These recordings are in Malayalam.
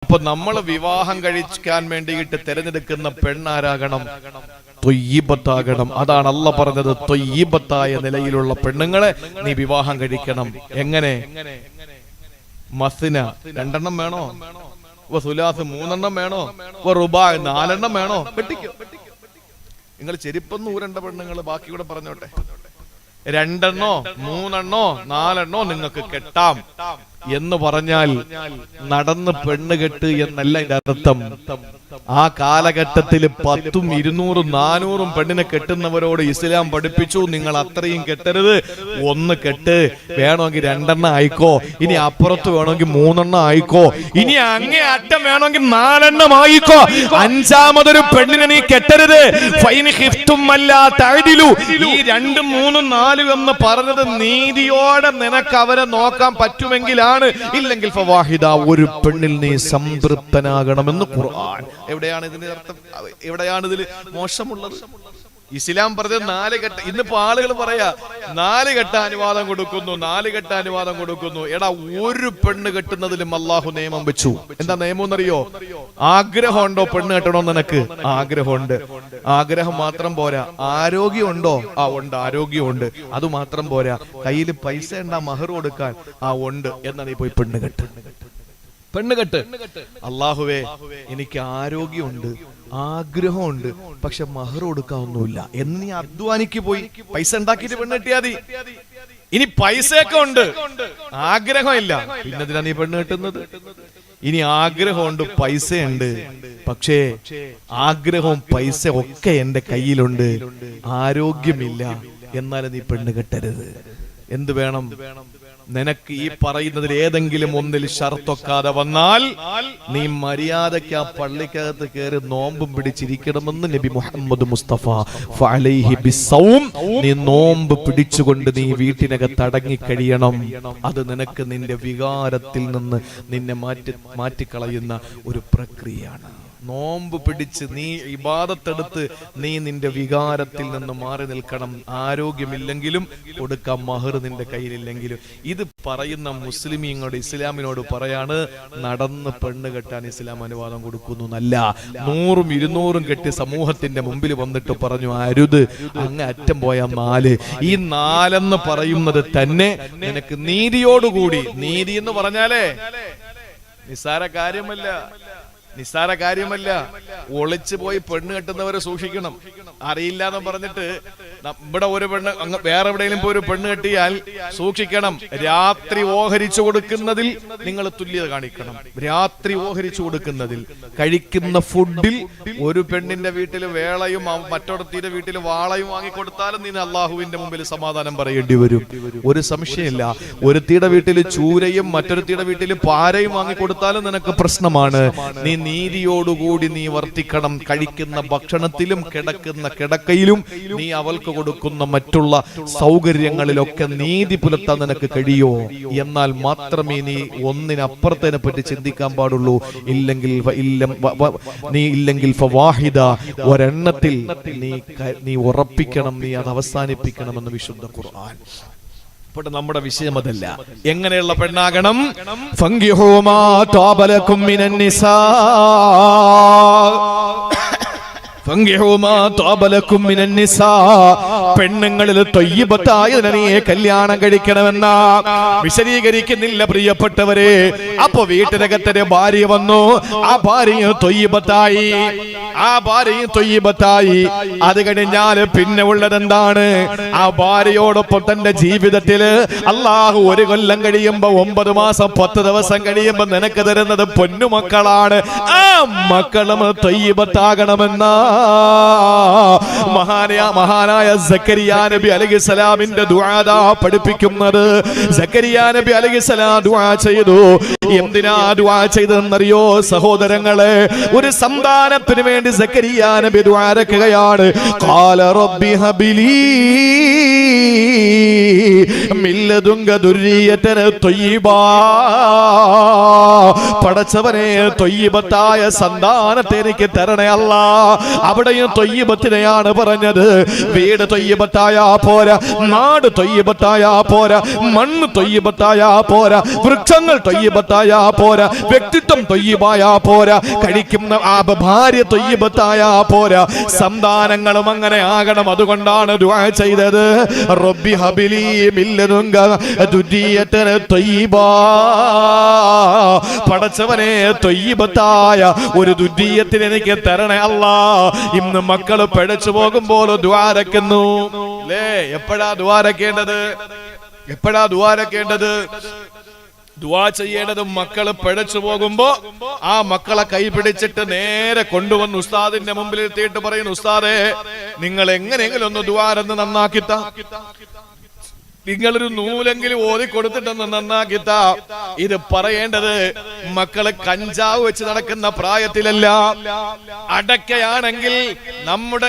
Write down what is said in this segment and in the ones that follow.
അപ്പൊ നമ്മൾ വിവാഹം കഴിക്കാൻ വേണ്ടിയിട്ട് തിരഞ്ഞെടുക്കുന്ന പെണ്ണാരാകണം? ത്വയ്യിബത്താകണം. അതാണ് അല്ലാഹ് പറഞ്ഞത്, ത്വയ്യിബത്തായ നിലയിലുള്ള പെണ്ണുങ്ങളെ നീ വിവാഹം കഴിക്കണം. എങ്ങനെ? മസ്ന 2 വേണോ? സുലാസ് 3 വേണോ? റുബാ 4 വേണോ? കെട്ടിക്കോ. നിങ്ങൾ ചെരുപ്പൊന്നും ഊരണ്ട പെണ്ണുങ്ങൾ, ബാക്കി കൂടെ പറഞ്ഞോട്ടെ. 2 3 4 നിങ്ങൾക്ക് കെട്ടാം എന്ന് പറഞ്ഞാൽ നടന്ന് പെണ്ണ് കെട്ട് എന്നല്ല ഇതിന്റെ അർത്ഥം. ആ കാലഘട്ടത്തിൽ 10ഉം 200ഉം 400ഉം പെണ്ണിനെ കെട്ടുന്നവരോട് ഇസ്ലാം പഠിപ്പിച്ചു, നിങ്ങൾ അത്രയും കെട്ടരുത്, 1 കെട്ട്, വേണമെങ്കിൽ 2 ആയിക്കോ, ഇനി അപ്പുറത്ത് വേണമെങ്കിൽ 3 ആയിക്കോ, ഇനി അങ്ങേ അറ്റം വേണമെങ്കിൽ 4 ആയിക്കോ, 5ാമതൊരു പെണ്ണിനെ നീ കെട്ടരുത്. ഈ 2, 3, 4 എന്ന് പറഞ്ഞത് നീതിയോടെ നിനക്ക് അവരെ നോക്കാൻ പറ്റുമെങ്കിലാണ്. ഇല്ലെങ്കിൽ ഫവാഹിദ, ഒരു പെണ്ണിൽ നീ സംതൃപ്തനാകണമെന്ന് ഖുർആൻ. എവിടെയാണ് ഇതിന്റെ അർത്ഥം? എവിടെയാണ് ഇതിൽ മോശമുള്ളത്? ഇസ്ലാം പറഞ്ഞത് 4 കെട്ട്. ഇന്നിപ്പോ ആളുകൾ പറയാ 4 കെട്ട അനുവാദം കൊടുക്കുന്നു, 4 കെട്ട അനുവാദം കൊടുക്കുന്നു. എടാ, ഒരു പെണ്ണ് കെട്ടുന്നതിലും അള്ളാഹു നിയമം വെച്ചു. എന്താ നിയമം എന്നറിയോ? ആഗ്രഹമുണ്ടോ പെണ്ണ് കെട്ടണോന്ന്? നിനക്ക് ആഗ്രഹമുണ്ട്. ആഗ്രഹം മാത്രം പോരാ, ആരോഗ്യമുണ്ടോ? ഉണ്ട്, ആരോഗ്യമുണ്ട്. അത് മാത്രം പോരാ, കയ്യിൽ പൈസ ഉണ്ടാ മഹർ കൊടുക്കാൻ? ഉണ്ട്. എന്നാ നീ പോയി പെണ്ണ് കെട്ട്. അള്ളാഹുവേ, എനിക്ക് ആരോഗ്യമുണ്ട്, ആഗ്രഹമുണ്ട്, പക്ഷെ മഹർ കൊടുക്കാനൊന്നുമില്ല എന്ന് നീ അധ്വാനിക്ക് പോയി പൈസ ഉണ്ടാക്കിയിട്ട് പെണ്ണ് കെട്ടിയാ മതി. ഇനി പൈസയൊക്കെ ഉണ്ട്, ആഗ്രഹമില്ല, പിന്നെ എന്തിനാ നീ പെണ്ണ് കെട്ടുന്നത്? ഇനി ആഗ്രഹമുണ്ട്, പൈസയുണ്ട്, പക്ഷേ ആഗ്രഹവും പൈസ ഒക്കെ എന്റെ കയ്യിലുണ്ട്, ആരോഗ്യമില്ല, എന്നാലും നീ പെണ്ണ് കെട്ടരുത്. എന്ത് വേണം? നിനക്ക് ഈ പറയുന്നതിൽ ഏതെങ്കിലും ഒന്നിൽ ഷർത്തൊക്കാതെ വന്നാൽ നീ മര്യാദയ്ക്ക് ആ പള്ളിക്കകത്ത് കയറി നോമ്പും പിടിച്ചിരിക്കണമെന്ന് നബി മുഹമ്മദ് മുസ്തഫ ഫഅലൈഹി ബിസ്സൗം. നീ നോമ്പ് പിടിച്ചുകൊണ്ട് നീ വീട്ടിനകത്ത് അടങ്ങി കഴിയണം. അത് നിനക്ക് നിന്റെ വികാരത്തിൽ നിന്ന് നിന്നെ മാറ്റിക്കളയുന്ന ഒരു പ്രക്രിയയാണ്. നോമ്പ് പിടിച്ച് നീ ഇബാദത്തെടുത്ത് നീ നിന്റെ വികാരത്തിൽ നിന്ന് മാറി നിൽക്കണം. ആരോഗ്യമില്ലെങ്കിലും കൊടുക്കാം മഹർ നിന്റെ കയ്യിലില്ലെങ്കിലും. ഇത് പറയുന്ന മുസ്ലിമീങ്ങളോട്, ഇസ്ലാമിനോട് പറയാണ്, നടന്ന് പെണ്ണ് കെട്ടാൻ ഇസ്ലാം അനുവാദം കൊടുക്കുന്നു എന്നല്ല. 100ഉം 200ഉം കെട്ടി സമൂഹത്തിന്റെ മുമ്പിൽ വന്നിട്ട് പറഞ്ഞു അരുത്, അങ്ങ് അറ്റം പോയ 4. ഈ 4 പറയുന്നത് തന്നെ നിനക്ക് നീതിയോടുകൂടി, നീതി എന്ന് പറഞ്ഞാലേ നിസ്സാര കാര്യമല്ല. ഒളിച്ചു പോയി പെണ്ണ് കെട്ടുന്നവരെ സൂക്ഷിക്കണം. അറിയില്ലാന്ന് പറഞ്ഞിട്ട് ഇവിടെ ഒരു പെണ്ണ് വേറെ എവിടെയെങ്കിലും പോയി ഒരു പെണ്ണ് കെട്ടിയാൽ സൂക്ഷിക്കണം. രാത്രി ഓഹരിച്ചു കൊടുക്കുന്നതിൽ നിങ്ങൾ തുല്യത കാണിക്കണം. രാത്രി ഓഹരിച്ചു കൊടുക്കുന്നതിൽ, കഴിക്കുന്ന ഫുഡിൽ ഒരു പെണ്ണിന്റെ വീട്ടിൽ വേളയും മറ്റൊരുത്തിയുടെ വീട്ടിൽ വാളയും വാങ്ങിക്കൊടുത്താലും നീ അള്ളാഹുവിന്റെ മുമ്പിൽ സമാധാനം പറയേണ്ടി വരും. ഒരു സംശയമില്ല. ഒരുത്തിയുടെ വീട്ടിൽ ചൂരയും മറ്റൊരുത്തിയുടെ വീട്ടിൽ പാരയും വാങ്ങിക്കൊടുത്താലും നിനക്ക് പ്രശ്നമാണ്. നീ നീതിയോടുകൂടി നീ വർത്തിക്കണം. കഴിക്കുന്ന ഭക്ഷണത്തിലും കിടക്കുന്ന കിടക്കയിലും നീ അവൾക്ക് കൊടുക്കുന്ന മറ്റുള്ള സൗകര്യങ്ങളിലൊക്കെ നീതി പുലർത്താൻ നിനക്ക് കഴിയോ? എന്നാൽ മാത്രമേ നീ ഒന്നിനപ്പുറത്തിനെ പറ്റി ചിന്തിക്കാൻ പാടുള്ളൂ. ഇല്ലെങ്കിൽ ഫവാഹിദ, ഒരെണ്ണത്തിൽ നീ ഉറപ്പിക്കണം, നീ അത് അവസാനിപ്പിക്കണമെന്ന് വിശുദ്ധ ഖുർആൻ. നമ്മുടെ വിഷയം അതല്ല. എങ്ങനെയുള്ള പെണ്ണാകണം? ഫംഗിഹൂ മാ താബലകും മിനൻ നിസാ, പെണ്ണുങ്ങളിൽ ത്വയ്യിബത്തായതിനെ നീ കല്യാണം കഴിക്കണമെന്ന വിശദീകരിക്കുന്നില്ല പ്രിയപ്പെട്ടവരെ. അപ്പൊ വീട്ടിനകത്തൊരു ഭാര്യ വന്നു, ആ ഭാര്യയും ത്വയ്യിബത്തായി. അത് കഴിഞ്ഞാൽ പിന്നെ ഉള്ളതെന്താണ്? ആ ഭാര്യയോടൊപ്പം തന്റെ ജീവിതത്തില് അള്ളാഹു 1 കൊല്ലം കഴിയുമ്പോ 9 മാസം 10 ദിവസം കഴിയുമ്പോ നിനക്ക് തരുന്നത് പൊന്നുമക്കളാണ്. ആ മക്കളും ത്വയ്യിബത്താകണമെന്ന മഹാനായ സക്കരിയ നബി അലൈഹിസ്സലാമിന്റെ ദുആ പഠിപ്പിക്കുന്നത്. സക്കരിയ നബി അലൈഹിസ്സലാം ദുആ ചെയ്തു. എന്തിനാ ദുആ ചെയ്തതെന്നറിയോ സഹോദരങ്ങളെ? ഒരു സന്താനത്തിന് വേണ്ടി സക്കരിയ നബി ദുആ ചെയ്യുകയാണ്. ഖാല റബ്ബി ഹബിലി മിൻ ലദുങ്ക ദുർരിയതൻ ത്വയ്യിബാ. പടച്ചവനെ ത്വയ്യിബത്തായ സന്താനത്തെ എനിക്ക് തരണേ അല്ലാ. അവിടെയും ത്വയ്യിബത്തിനെയാണ് പറഞ്ഞത്. വീട് ത്വയ്യിബത്തായ പോരാ, നാട് ത്വയ്യിബത്തായ പോരാ, മണ്ണ് ത്വയ്യിബത്തായ പോരാ, വൃക്ഷങ്ങൾ ത്വയ്യിബത്തായ പോരാ, വ്യക്തിത്വം ത്വയ്യിബായ പോരാ, കഴിക്കുന്ന ആ ഭാര്യ ത്വയ്യിബത്തായ പോരാ, സന്താനങ്ങളും അങ്ങനെ ആകണം. അതുകൊണ്ടാണ് ദുആ ചെയ്തത്, റബ്ബി ഹബിലി മിൻ ലദുങ്ക ദുരിയതൻ ത്വയ്യിബാ. പടച്ചവനെ ത്വയ്യിബത്തായ ഒരു ദുരിയത്തിനെ എനിക്ക് തരണേ അല്ലാ. ഇന്ന് മക്കൾ പിഴച്ചു പോകുമ്പോൾ ദ്വാരക്കുന്നു അല്ലേ? എപ്പോഴാ ദ്വാരക്കേണ്ടത്? എപ്പോഴാ ദ്വാരക്കേണ്ടത്? ദുആ ചെയ്യേണ്ടതും മക്കള് പിഴച്ചു പോകുമ്പോ ആ മക്കളെ കൈ പിടിച്ചിട്ട് നേരെ കൊണ്ടുവന്ന് ഉസ്താദിന്റെ മുമ്പിൽ എത്തിയിട്ട് പറയുന്നു, ഉസ്താദേ നിങ്ങൾ എങ്ങനെയെങ്കിലും ഒന്ന് ദ്വാരന്ന് നന്നാക്കിത്ത, നിങ്ങളൊരു നൂലെങ്കിലും ഓതി കൊടുത്തിട്ടൊന്ന് നന്നാക്കിത്ത. ഇത് പറയേണ്ടത് മക്കള് കഞ്ചാവ് വെച്ച് നടക്കുന്ന പ്രായത്തിലല്ല. അടക്കയാണെങ്കിൽ നമ്മുടെ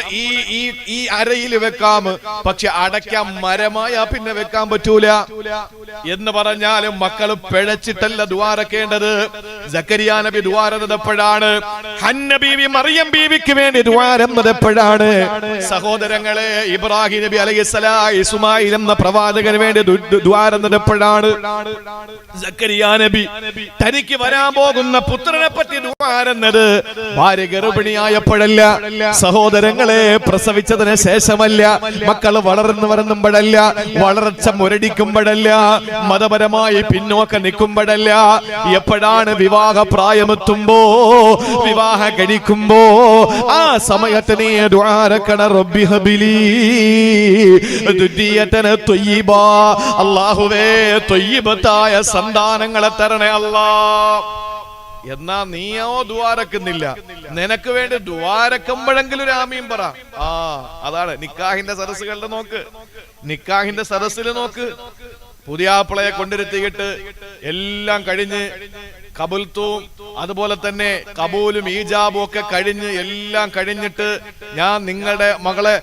ഈ അരയിൽ വെക്കാം, പക്ഷെ അടക്ക മരമായ പിന്നെ വെക്കാൻ പറ്റൂല എന്ന് പറഞ്ഞാലും മക്കള് പിഴച്ചിട്ടല്ല ദ്വാരക്കേണ്ടത്. സക്കരിയ നബി ദ്വാരന്നത് എപ്പോഴാണ്? ഹന്ന ബീവി മറിയം ബീവിക്ക് വേണ്ടി ദ്വാരന്നത് എപ്പോഴാണ്? സഹോദരങ്ങളെ, ഇബ്രാഹിം നബി അലൈഹിസ്സലാം ഇസ്മായിൽ എന്ന പ്രവാചകന് വേണ്ടി ദ്വാരന്നത് എപ്പോഴാണ്? സക്കരിയ നബി തനിക്ക് വരാൻ പോകുന്ന പുത്രനെ പറ്റി ദ്വാരന്നത് ഭാര്യ ഗർഭിണിയായപ്പോഴല്ല, സഹോദരങ്ങളെ പ്രസവിച്ചതിന് ശേഷമല്ല, മക്കൾ വളർന്നു വരുമ്പോഴല്ല, വളർച്ച മുരടിക്കുമ്പോഴല്ല, മതപരമായി പിന്നോക്കം നിൽക്കുമ്പോഴല്ല. എപ്പോഴാണ്? വിവാഹ പ്രായമെത്തുമ്പോ, വിവാഹം കഴിക്കുമ്പോ ആ സമയത്ത് നീ ദുആരക്കണ, റബ്ബി ഹബിലി ദുരിയതൻ ത്വയ്യിബാ. അല്ലാഹുവേ ത്വയ്യിബത്തായ സന്താനങ്ങളെ തരണേ അല്ലാ. എന്നാ നീയോ ദ്വാരക്കുന്നില്ല. നിനക്ക് വേണ്ടി ദ്വാരക്കുമ്പോഴെങ്കിലും ഒരു ആമീൻ പറ. അതാണ് നിക്കാഹിന്റെ സദസ്സുകളുടെ നോക്ക്, നിക്കാഹിന്റെ സദസ്സിൽ നോക്ക്. പുതിയാപ്പിളയെ കൊണ്ടിരുത്തിയിട്ട് എല്ലാം കഴിഞ്ഞ് കബുൽത്തും അതുപോലെ തന്നെ കബൂലും ഈജാബും ഒക്കെ കഴിഞ്ഞ് എല്ലാം കഴിഞ്ഞിട്ട് ഞാൻ നിങ്ങളുടെ മകളെ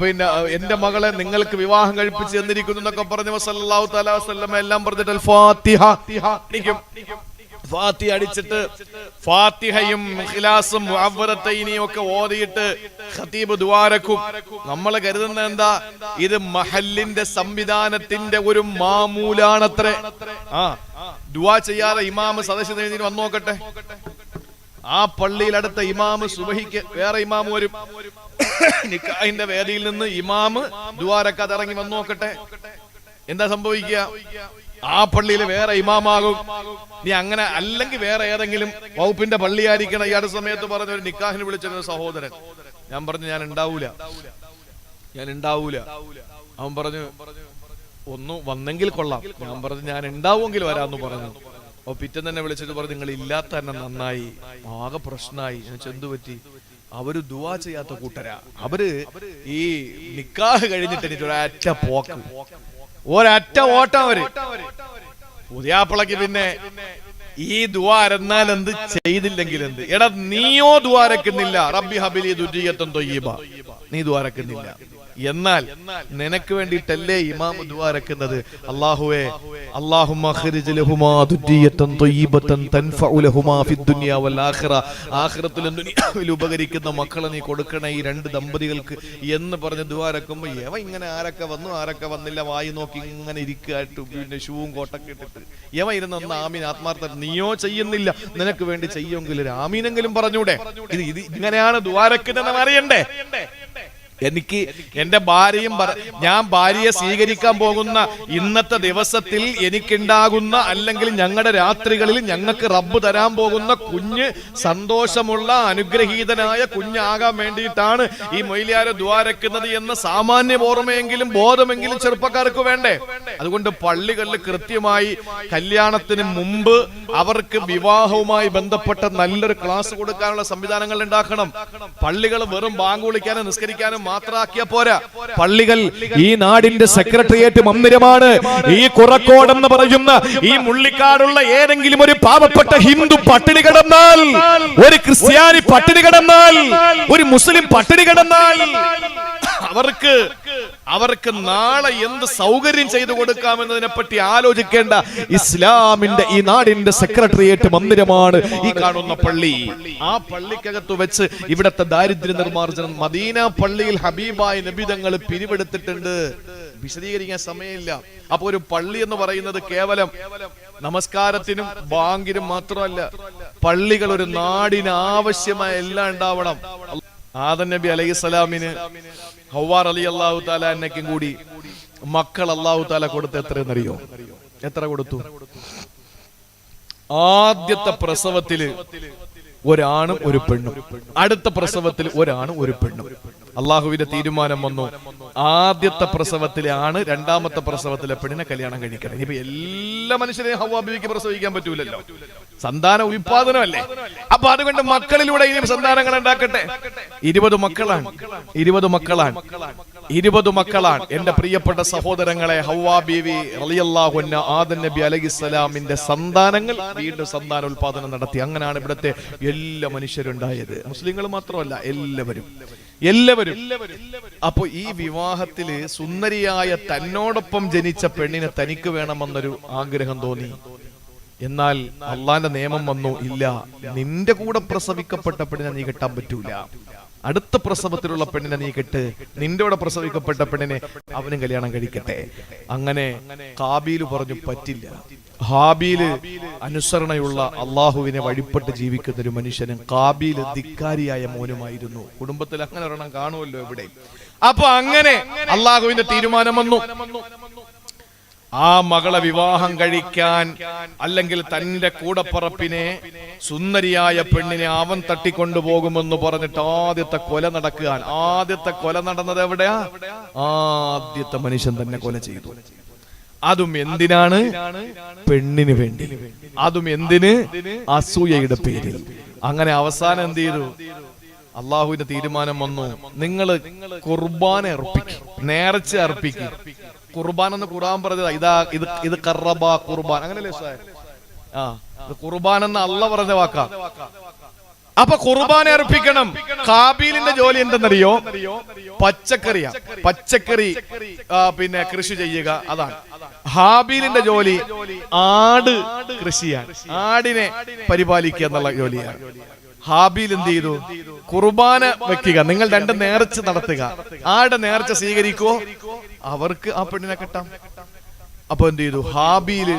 പിന്നെ എന്റെ മകളെ നിങ്ങൾക്ക് വിവാഹം കഴിപ്പിച്ച് തന്നിരിക്കുന്നു എന്നൊക്കെ പറഞ്ഞു സല്ലല്ലാഹു തആല വസല്ലം എല്ലാം പറഞ്ഞിട്ട് ഫാത്തിഹ ഫാത്തിഹ അടിച്ചിട്ട് ഫാത്തിഹയും ഇഖ്ലാസും മുഅവ്വദത്തൈനിയും ഒക്കെ ഓതിയിട്ട് ഖതീബ് ദുആരക്കും. നമ്മൾ കരുതുന്ന എന്താ? ഇത് മഹല്ലിന്റെ സംവിധാനത്തിന്റെ ഒരു മാമൂലാണത്രേ. ദുആ ചെയ്യാതെ ഇമാമ് സദസ്സിൽ എഴുതി വന്നു നോക്കട്ടെ. ആ പള്ളിയിൽ അടുത്ത ഇമാമ് സുബഹിക്ക് വേറെ ഇമാമ് വരും. നിക്കാഹിന്റെ വേദിയിൽ നിന്ന് ഇമാമ് ദുആരക്കാതെ ഇറങ്ങി വന്നു നോക്കട്ടെ, എന്താ സംഭവിക്കുക? ആ പള്ളിയിൽ വേറെ ഇമാമാകും. നീ അങ്ങനെ അല്ലെങ്കിൽ വേറെ ഏതെങ്കിലും വകുപ്പിന്റെ പള്ളിയായിരിക്കണം. ഈ അടുത്ത സമയത്ത് പറഞ്ഞ ഒരു നിക്കാഹിന് വിളിച്ചൊരു സഹോദരൻ, ഞാൻ പറഞ്ഞു ഞാൻ ഉണ്ടാവൂല. അവൻ പറഞ്ഞു ഒന്ന് വന്നെങ്കിൽ കൊള്ളാം. ഞാൻ പറഞ്ഞു ഞാൻ ഉണ്ടാവുമെങ്കിൽ വരാന്ന് പറഞ്ഞു. അപ്പൊ പിറ്റേന്ന് തന്നെ വിളിച്ചിട്ട് പറഞ്ഞു നിങ്ങൾ ഇല്ലാത്ത തന്നെ നന്നായി, ആകെ പ്രശ്നമായി. ഞാൻ എന്തു പറ്റി? അവര് ദുആ ചെയ്യാത്ത കൂട്ടരാ. അവര് ഈ നിക്കാഹ് കഴിഞ്ഞിട്ട് എനിക്ക് ഒരറ്റ പോക്ക്, ഒരറ്റ ഓട്ടം. അവര് പുതിയാപ്പിളക്ക് പിന്നെ ഈ ദുആരെന്നാൽ എന്ത്, ചെയ്തില്ലെങ്കിൽ എന്ത്? എടാ നീയോ ദുആരക്കുന്നില്ല, റബ്ബി ഹബിലി ദുരിയതൻ ത്വയ്യിബ, നീ ദുആരക്കുന്നില്ല. എന്നാൽ നിനക്ക് വേണ്ടിയിട്ടല്ലേ ഇമാം ദുആരക്കുന്നത്? അല്ലാഹുവേ അല്ലാഹുമ്മ ഖ്രിജ് ലഹുമാ ദുരിയതൻ ത്വയ്യിബതൻ തൻഫഉ ലഹുമാ ഫിദ്ദുനിയ വൽ ആഖിറ, ആഖിറത്തിലും ദുനിയാവിലും ഉപകരിക്കുന്ന മക്കളെ നീ കൊടുക്കണേ ഈ രണ്ട് ദമ്പതികൾക്ക് എന്ന് പറഞ്ഞ് ദുആരക്കുമ്പോൾ ഏവ ഇങ്ങനെ ആരൊക്കെ വന്നു ആരൊക്കെ വന്നില്ല വായി നോക്കി ഇങ്ങനെ ഇരിക്കായിട്ട് പിന്നെ ഷൂവും കോട്ടൊക്കെ ഇട്ടിട്ട് ഏവ ഇരുന്ന ആമീൻ ആത്മാർത്ഥ. നീയോ ചെയ്യുന്നില്ല, നിനക്ക് വേണ്ടി ചെയ്യുമെങ്കിൽ ഒരു ആമീനെങ്കിലും പറഞ്ഞൂടെ? ഇത് ഇങ്ങനെയാണ് ദുആരക്കുന്നതെന്ന് അറിയണ്ടേ? എനിക്ക് എന്റെ ഭാര്യയും ഞാൻ ഭാര്യയെ സ്വീകരിക്കാൻ പോകുന്ന ഇന്നത്തെ ദിവസത്തിൽ എനിക്കുണ്ടാകുന്ന അല്ലെങ്കിൽ ഞങ്ങളുടെ രാത്രികളിൽ ഞങ്ങൾക്ക് റബ്ബ് തരാൻ പോകുന്ന കുഞ്ഞ് സന്തോഷമുള്ള അനുഗ്രഹീതനായ കുഞ്ഞാകാൻ വേണ്ടിയിട്ടാണ് ഈ മൊയ്ലിയാരെ ദുആരക്കുന്നത് എന്ന സാമാന്യ ഓർമ്മയെങ്കിലും ബോധമെങ്കിലും ചെറുപ്പക്കാർക്ക് വേണ്ടേ? അതുകൊണ്ട് പള്ളികളിൽ കൃത്യമായി കല്യാണത്തിന് മുമ്പ് അവർക്ക് വിവാഹവുമായി ബന്ധപ്പെട്ട നല്ലൊരു ക്ലാസ് കൊടുക്കാനുള്ള സംവിധാനങ്ങൾ ഉണ്ടാക്കണം. പള്ളികൾ വെറും ബാങ്ക് വിളിക്കാനും നിസ്കരിക്കാനും മാത്രമാക്കിയ പോരാ. പള്ളികൾ ഈ നാടിന്റെ സെക്രട്ടേറിയറ്റ് മന്ദിരമാണ്. ഈ കുറക്കോട് എന്ന് പറയുന്ന ഈ മുള്ളിക്കാടുള്ള ഏതെങ്കിലും ഒരു പാവപ്പെട്ട ഹിന്ദു പട്ടിണി കിടന്നാൽ, ഒരു ക്രിസ്ത്യാനി പട്ടിണി കിടന്നാൽ, ഒരു മുസ്ലിം പട്ടിണി കിടന്നാൽ അവർക്ക് അവർക്ക് നാളെ എന്ത് സൗകര്യം ചെയ്തു കൊടുക്കാമെന്നതിനെ പറ്റി ആലോചിക്കേണ്ട ഇസ്ലാമിന്റെ ഈ നാടിന്റെ സെക്രട്ടേറിയറ്റ് മന്ദിരമാണ് ഈ കാണുന്ന പള്ളി. ആ പള്ളിക്കകത്ത് വെച്ച് ഇവിടത്തെ ദാരിദ്ര്യ നിർമ്മാർജ്ജനം മദീന പള്ളിയിൽ ഹബീബായ നബി തങ്ങൾ പിരിവെടുത്തിട്ടുണ്ട്. വിശദീകരിക്കാൻ സമയമില്ല. അപ്പൊ ഒരു പള്ളി എന്ന് പറയുന്നത് കേവലം നമസ്കാരത്തിനും ബാങ്കിനും മാത്രമല്ല. പള്ളികൾ ഒരു നാടിന് ആവശ്യമായ എല്ലാം ഉണ്ടാവണം. ആദം നബി അലൈഹിസ്സലാമിന് ഹവ്വാ റളിയല്ലാഹു തആല അന്നയ്ക്കും കൂടി മക്കൾ അല്ലാഹു തആല കൊടുത്ത് എത്രയെന്നറിയോ? എത്ര കൊടുത്തു? ആദ്യത്തെ പ്രസവത്തില് ഒരാണും ഒരു പെണ്ണും, അടുത്ത പ്രസവത്തിൽ ഒരാണും ഒരു പെണ്ണും. അള്ളാഹുവിന്റെ തീരുമാനം വന്നു, ആദ്യത്തെ പ്രസവത്തിലെ ആണ് രണ്ടാമത്തെ പ്രസവത്തിലെ പെണ്ണിനെ കല്യാണം കഴിക്കണം. ഇനിയിപ്പോ എല്ലാ മനുഷ്യരെയും ഹവ്വാ ബീവിക്ക് പ്രസവിക്കാൻ പറ്റൂലല്ലോ, സന്താന ഉത്പാദനമല്ലേ. അപ്പൊ അതുകൊണ്ട് മക്കളിലൂടെ ഇനി സന്താനങ്ങൾ ഉണ്ടാക്കട്ടെ. 20 മക്കളാണ് 20 മക്കളാണ് എന്റെ പ്രിയപ്പെട്ട സഹോദരങ്ങളെ. ഹവ്വാ ബീവി റളിയല്ലാഹു അൻഹ ആദം നബി അലൈഹിസ്സലാമിന്റെ സന്താനങ്ങൾ വീണ്ടും സന്താന ഉത്പാദനം നടത്തി. അങ്ങനെയാണ് ഇവിടുത്തെ എല്ലാ മനുഷ്യരുണ്ടായത്. മുസ്ലിങ്ങൾ മാത്രമല്ല, എല്ലാവരും. അപ്പൊ ഈ വിവാഹത്തില് സുന്ദരിയായ തന്നോടൊപ്പം ജനിച്ച പെണ്ണിനെ തനിക്ക് വേണമെന്നൊരു ആഗ്രഹം തോന്നി. എന്നാൽ അള്ളാന്റെ നിയമം വന്നു, ഇല്ല, നിന്റെ കൂടെ പ്രസവിക്കപ്പെട്ട പെണ്ണിനെ നീ കെട്ടാൻ പറ്റൂല. അടുത്ത പ്രസവത്തിലുള്ള പെണ്ണിനെ നീ കെട്ട്, നിന്റെ കൂടെ പ്രസവിക്കപ്പെട്ട പെണ്ണിനെ അവനും കല്യാണം കഴിക്കട്ടെ. അങ്ങനെ കാബീല് പറഞ്ഞു പറ്റില്ല. ഹാബീല് അനുസരണയുള്ള അള്ളാഹുവിനെ വഴിപ്പെട്ട് ജീവിക്കുന്ന ഒരു മനുഷ്യനും കാബീല് ധിക്കാരിയായ മോനുമായിരുന്നു. കുടുംബത്തിൽ അങ്ങനെ ഒരെണ്ണം കാണുമല്ലോ ഇവിടെ. അപ്പൊ അങ്ങനെ അള്ളാഹുവിന്റെ തീരുമാനം വന്നു, ആ മകളെ വിവാഹം കഴിക്കാൻ, അല്ലെങ്കിൽ തന്റെ കൂടപ്പറപ്പിനെ സുന്ദരിയായ പെണ്ണിനെ അവൻ തട്ടിക്കൊണ്ടുപോകുമെന്ന് പറഞ്ഞിട്ട് ആദ്യത്തെ കൊല നടക്കാൻ. ആദ്യത്തെ കൊല നടന്നത് എവിടെയാ? ആദ്യത്തെ മനുഷ്യൻ തന്നെ കൊല ചെയ്തു. അതും എന്തിനാണ്? പെണ്ണിന് വേണ്ടി. അതും എന്തിന്? അസൂയയുടെ പേരിൽ. അങ്ങനെ അവസാനം എന്ത് ചെയ്തു? അള്ളാഹുവിന്റെ തീരുമാനം വന്നു, നിങ്ങൾ ഖുർബാന അർപ്പിക്കും, നേർച്ച അർപ്പിക്കും. ഖുർബാൻ എന്ന് ഖുർആൻ പറഞ്ഞതാ. ഇത് ഖറബ ഖുർബാൻ, അങ്ങനല്ലേ സാർ? ഖുർബാൻ എന്ന് അള്ളാഹ് പറഞ്ഞ വാക്കാ. അപ്പൊ ഖുർബാന അർപ്പിക്കണം. കാബീലിന്റെ ജോലി എന്തെന്നറിയോ? പച്ചക്കറിയാ. പച്ചക്കറി പിന്നെ കൃഷി ചെയ്യുക, അതാണ്. ഹാബീലിന്റെ ജോലി ആട് കൃഷിയാണ്, ആടിനെ പരിപാലിക്കുക എന്നുള്ള ജോലിയാണ്. ഹാബീൽ എന്ത് ചെയ്തു? ഖുർബാന വെക്കുക, നിങ്ങൾ രണ്ട് നേർച്ച നടത്തുക. ആടെ നേർച്ച സ്വീകരിക്കോ, അവർക്ക് ആ പെണ്ണിനെ കെട്ടാം. അപ്പൊ എന്ത് ചെയ്തു? ഹാബീല്